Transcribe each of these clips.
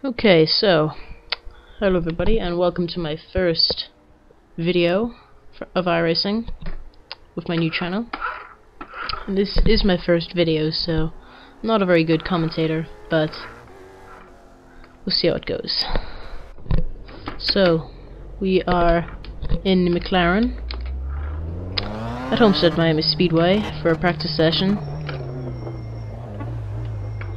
Okay, so hello everybody and welcome to my first video of iRacing with my new channel. And this is my first video, so I'm not a very good commentator, but we'll see how it goes. So we are in McLaren at Homestead, Miami Speedway for a practice session.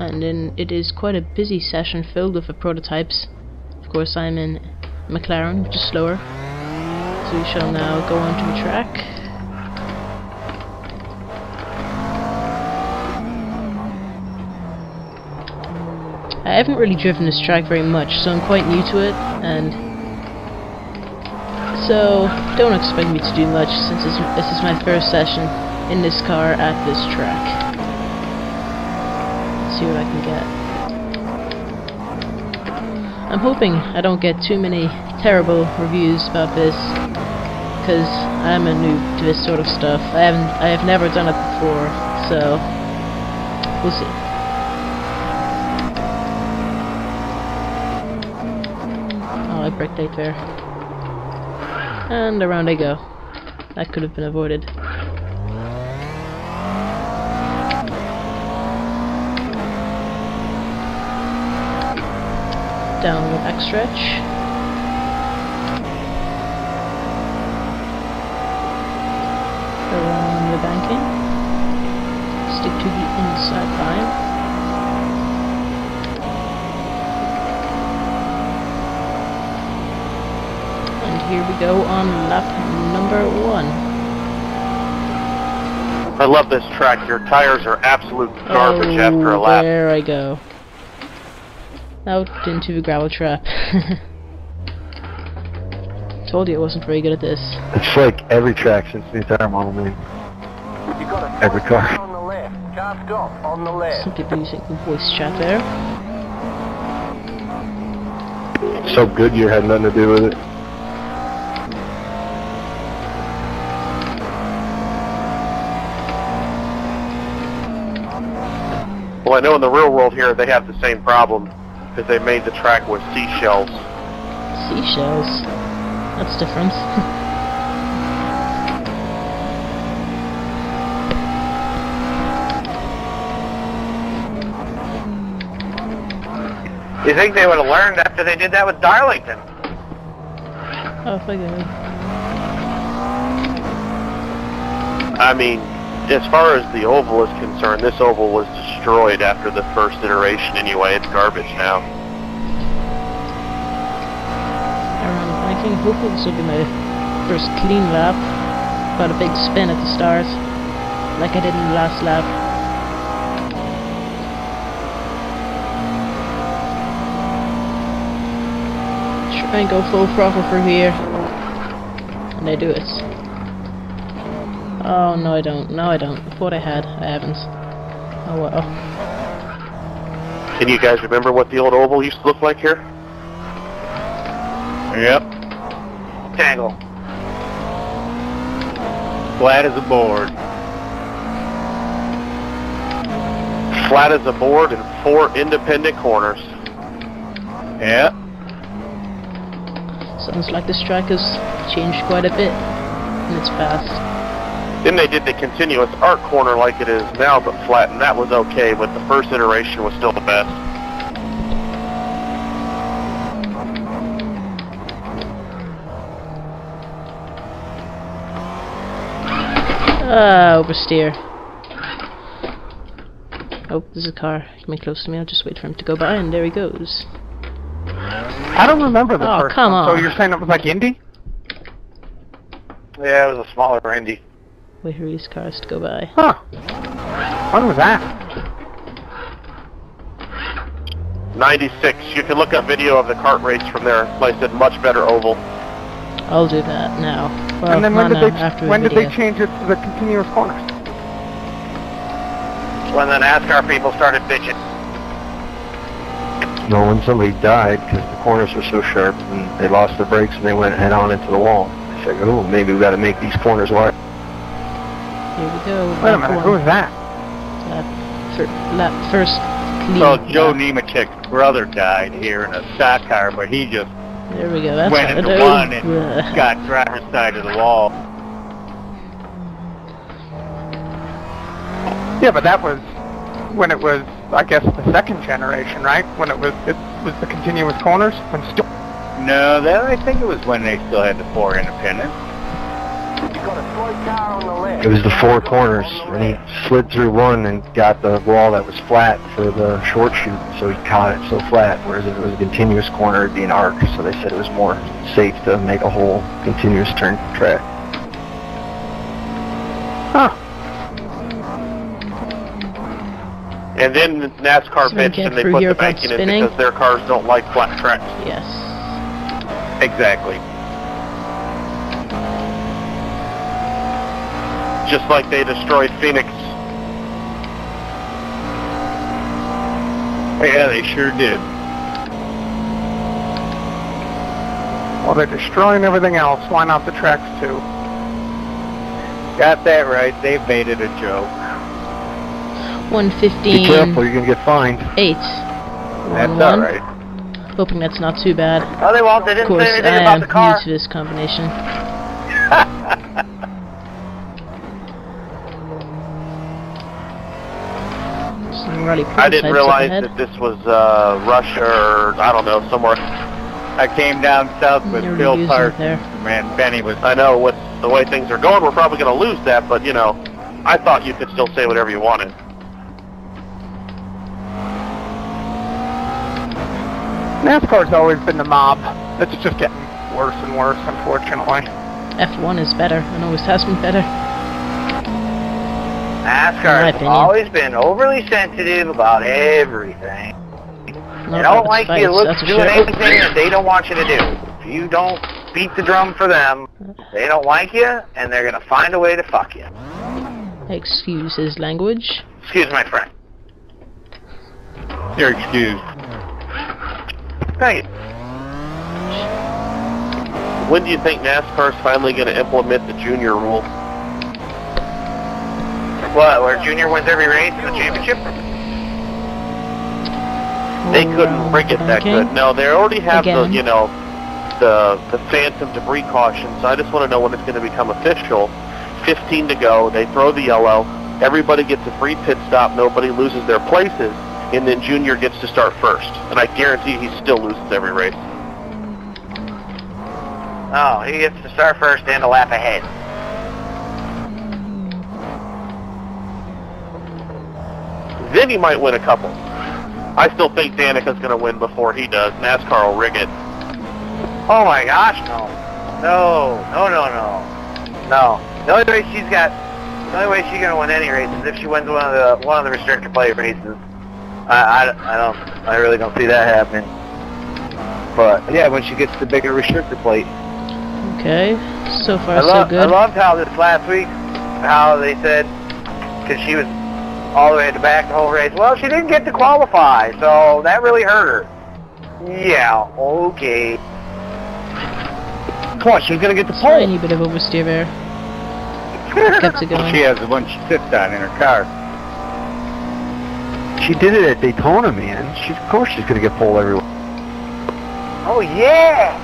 And then it is quite a busy session filled with the prototypes. Of course, I'm in McLaren, which is slower. So we shall now go onto the track. I haven't really driven this track very much, so I'm quite new to it, and so don't expect me to do much since this is my first session in this car at this track. See what I can get. I'm hoping I don't get too many terrible reviews about this, because I'm a noob to this sort of stuff. I have never done it before, so we'll see. Oh, I braked late there. And around I go. That could have been avoided. Down the back stretch. Around the banking. Stick to the inside line. And here we go on lap number 1. I love this track. Your tires are absolute garbage after a lap. There I go. Out into the gravel trap. Told you I wasn't very good at this. It's like every track since the entire model made. Every car. On the left. Car stop on the left. Some people using the voice chat there. So Goodyear had nothing to do with it. Well, I know in the real world here they have the same problem because they made the track with seashells. Seashells? That's different. You think they would have learned after they did that with Darlington? Oh, fuck it. I mean, as far as the oval is concerned, this oval was destroyed after the first iteration anyway. It's garbage now. Around the banking. Hopefully this will be my first clean lap. Got a big spin at the start, like I did in the last lap. Try and go full throttle for here. And I do it. Oh, no I don't. No I don't. I thought I had. I haven't. Oh well. Can you guys remember what the old oval used to look like here? Yep. Tangle. Flat as a board. Flat as a board and 4 independent corners. Yep. Sounds like this track has changed quite a bit in its past. Then they did the continuous arc corner like it is now, but flat, and that was okay, but the first iteration was still the best. Oversteer. Oh, there's a car coming close to me. I'll just wait for him to go by, and there he goes. I don't remember the first come one. on. So you're saying it was like Indy? Yeah, it was a smaller Indy. Wait for these cars to go by. Huh. When was that? 96. You can look up video of the kart race from there. Like I said, much better oval. I'll do that now. Well, And then not now, after the when did video. they change it to the continuous corners? When the NASCAR people started bitching. No, when somebody died because the corners were so sharp and they lost their brakes and they went head on into the wall. They said, oh, maybe we got to make these corners wide. Here we go. Wait a minute, who was that? First clean. Well, Joe Nemechek's brother died here in a stock car, but he just There we go. That's went how into it one is. and got driver's side of the wall. Yeah, but that was when it was, I guess, the second generation, right? When it was the continuous corners. When No, that I think it was when they still had the 4 independents. Got a slow car on the left. It was the 4 corners, and he slid through one and got the wall that was flat for the short shoot, so he caught it so flat, whereas if it was a continuous corner, it'd be an arc, so they said it was more safe to make a whole continuous turn track. Huh. And then NASCAR So bitched get and they through put here the without banking in spinning? because their cars don't like flat tracks. Yes. Exactly. Just like they destroyed Phoenix. Yeah, they sure did. Well, they're destroying everything else. Why not the tracks too? Got that right. They made it a joke. 115. Be careful, you're gonna get fined. 8. That's 1-1. all right. Hoping that's not too bad. Oh, they won't. They Of didn't course, say anything I about am the car. new to this combination. Some ruddy I didn't prototypes realize up ahead. that this was Russia or, I don't know, somewhere. I came down south with Never Phil used Parsons. it there. Man, Benny was... I know with the way things are going, we're probably going to lose that, but, you know, I thought you could still say whatever you wanted. NASCAR's always been the mob. It's just getting worse and worse, unfortunately. F1 is better and always has been better. NASCAR In my has opinion. always been overly sensitive about everything. They Not don't about like fights, you look that's for doing sure. anything that they don't want you to do. If you don't beat the drum for them, they don't like you, and they're gonna find a way to fuck you. Excuse his language. Excuse my friend. You're excused. Thank you. When do you think NASCAR's finally going to implement the junior rule? What, where Junior wins every race in the championship? They couldn't rig it that good. No, they already have the, Again. you know, the phantom debris caution, so I just want to know when it's going to become official. 15 to go, they throw the yellow, everybody gets a free pit stop, nobody loses their places, and then Junior gets to start first. And I guarantee he still loses every race. Oh, he gets to start first and a lap ahead. Then he might win a couple. I still think Danica's going to win before he does. NASCAR will rig it. Oh my gosh, no. No. No. The only way she's gonna win any race is if she wins one of the restrictor plate races. I really don't see that happening. But yeah, when she gets the bigger restrictor plate. Okay, so far I so good. loved how this last week, how they said, because she was all the way at the back the whole race. Well, she didn't get to qualify, so that really hurt her. Yeah, okay. Come on, she's going to get the pole. Tiny bit of oversteer there. Kept it going. She has the one she sits on in her car. She did it at Daytona, man. Of course she's gonna get pole everywhere. Oh yeah!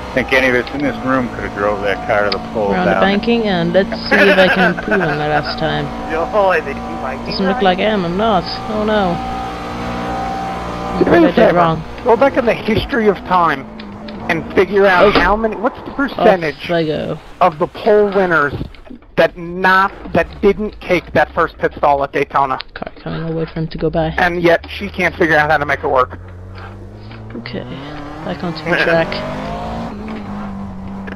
I think any of us in this room could have drove that car to the pole Around the down. banking, and let's see if I can improve on that last time. Oh, I think you might be Doesn't look right. like I am. I'm not. Oh no. Do me I a did it favor. wrong. Go back in the history of time and figure out how many. What's the percentage Off I go. of the pole winners that didn't take that first pit stall at Daytona, Car coming all the way for him to go by. and yet she can't figure out how to make it work. Okay, back onto the track.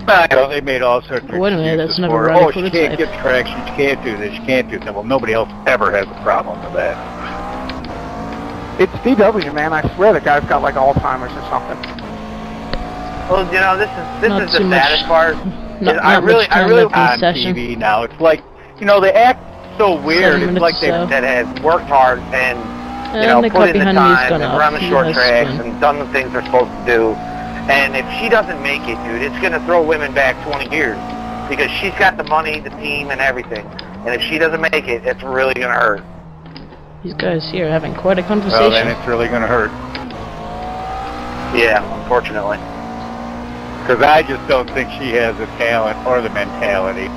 Well, they made all sorts of Wait a minute, that's excuses another for her. radical Oh, she can't type. get traction, she can't do this, she can't do that. Well, nobody else ever has a problem with that. It's DW, man. I swear the guy's got like Alzheimer's or something. Well, you know, this Not is the too much. saddest part. Not I much really time left in the On session. TV now, it's like, you know, they act so weird. 7 It's like minutes they or so. that has worked hard and And the put car in the behind me is time gone and off. run the He short has tracks win. and done the things they're supposed to do. And if she doesn't make it, dude, it's gonna throw women back 20 years because she's got the money, the team, and everything. And if she doesn't make it, it's really gonna hurt. These guys here are having quite a conversation. Well, then it's really going to hurt. Yeah, unfortunately. Because I just don't think she has the talent or the mentality.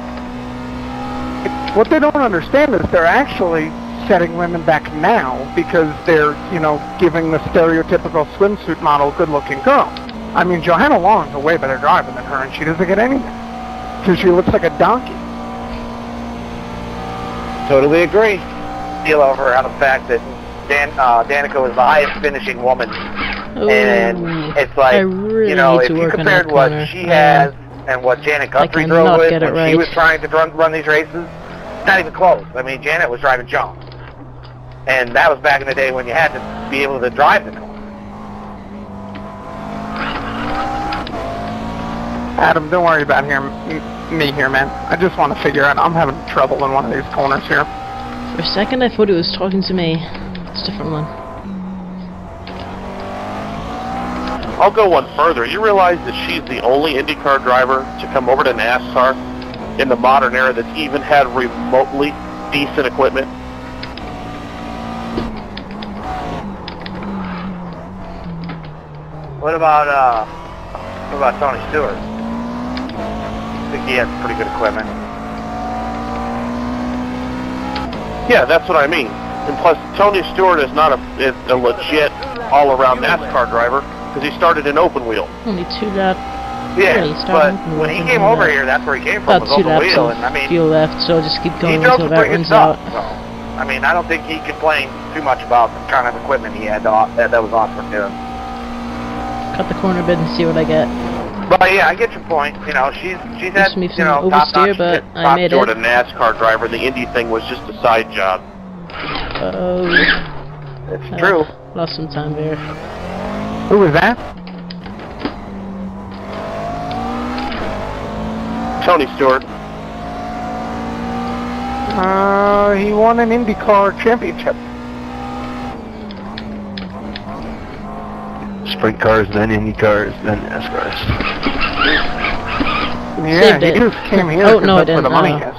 What they don't understand is they're actually setting women back now because they're, you know, giving the stereotypical swimsuit model good-looking girl. I mean, Johanna Long's a way better driver than her, and she doesn't get anything because she looks like a donkey. Totally agree. Deal over on the fact that Danica was the highest finishing woman. Ooh, and it's like, I really you know, need if to you work on compared that what corner. she has and what Janet Guthrie drove cannot with get it when she right. was trying to run these races, it's not even close. I mean, Janet was driving junk. And that was back in the day when you had to be able to drive the car. Adam, don't worry about me here, man. I just want to figure out. I'm having trouble in one of these corners here. For a second, I thought he was talking to me. It's a different one. I'll go one further. You realize that she's the only IndyCar driver to come over to NASCAR in the modern era that's even had remotely decent equipment? What about Tony Stewart? I think he has pretty good equipment. Yeah, that's what I mean. And plus, Tony Stewart is not a legit all-around NASCAR driver because he started in open wheel. Only 2 laps. Yeah, he but started open when wheel, he and came then over here, that's where he came from, about was 2 open laps wheel, of and I mean, fuel left, so I'll just keep he going drove until some that pretty good runs stuff. out. So, I mean, I don't think he complained too much about the kind of equipment he had that was offered to him. Cut the corner a bit and see what I get. But yeah, I get your point. You know, she's had, me you some know, oversteer, but I made Top it. sort of NASCAR driver. The Indy thing was just a side job. Oh, It's true. lost some time there. Who was that? Tony Stewart. He won an IndyCar championship. Sprint cars, then Indy cars, then NASCARs. Yeah, Saved he it. just came here Oh, because no, I that's where didn't. the money No. is.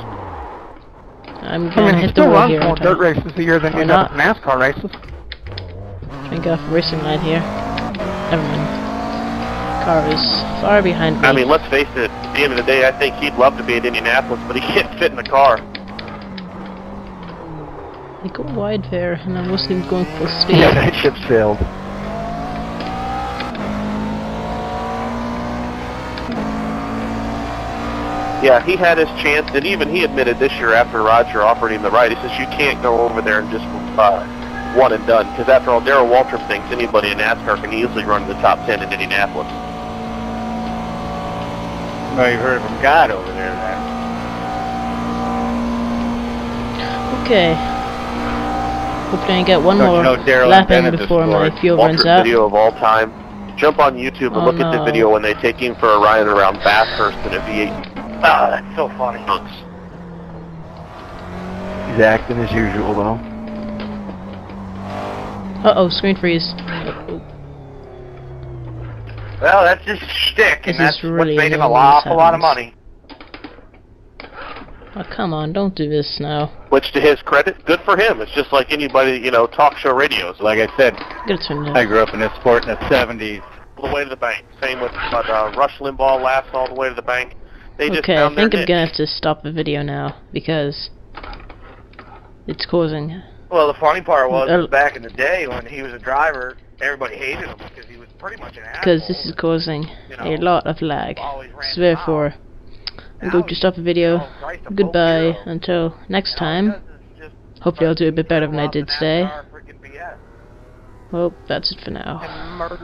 I'm I gonna mean, he hit the still wall runs here. more dirt races a year than Or he not. does NASCAR races. Trying to get off the racing line here. Never mind. Car is far behind me. I mean, let's face it. At the end of the day, I think he'd love to be at Indianapolis, but he can't fit in the car. I go wide there, and I wasn't even going full speed. Yeah, that ship sailed. Yeah, he had his chance, and even he admitted this year after Roger offered him the right, he says, you can't go over there and just one and done, because after all, Darrell Waltrip thinks anybody in NASCAR can easily run in the top 10 in Indianapolis. Well, you heard from God over there then. Okay. Hopefully I get one Don't more you know Darrell lap in invented the before my sport? fuel runs Waltrip out. video of all time. Jump on YouTube and Oh, look at the no. video when they take him for a ride around Bathurst in a V8. Oh, that's so funny. He's acting as usual, though. Uh-oh, screen freeze. Uh-oh. Well, that's just shtick, This and that's is really what's made him a annoying when this awful lot of happens. money. Oh, come on, don't do this now. Which, to his credit, good for him. It's just like anybody, you know, talk show radios. Like I said, I'm gonna turn it I off. grew up in this sport in the 70s. All the way to the bank. Same with Rush Limbaugh laughs all the way to the bank. They just Okay, I found their think I'm niche. gonna have to stop the video now, because it's causing... Well, the funny part was Uh, back in the day when he was a driver, everybody hated him because he was pretty much an asshole. Because this is causing a lot of lag. Always ran So therefore, I'm going to stop the video. Christ, a Goodbye folk hero. until next Now, all he time. does is just Hopefully I'll do a bit better than I off did the today. NASCAR freaking BS. Well, that's it for now. And murder.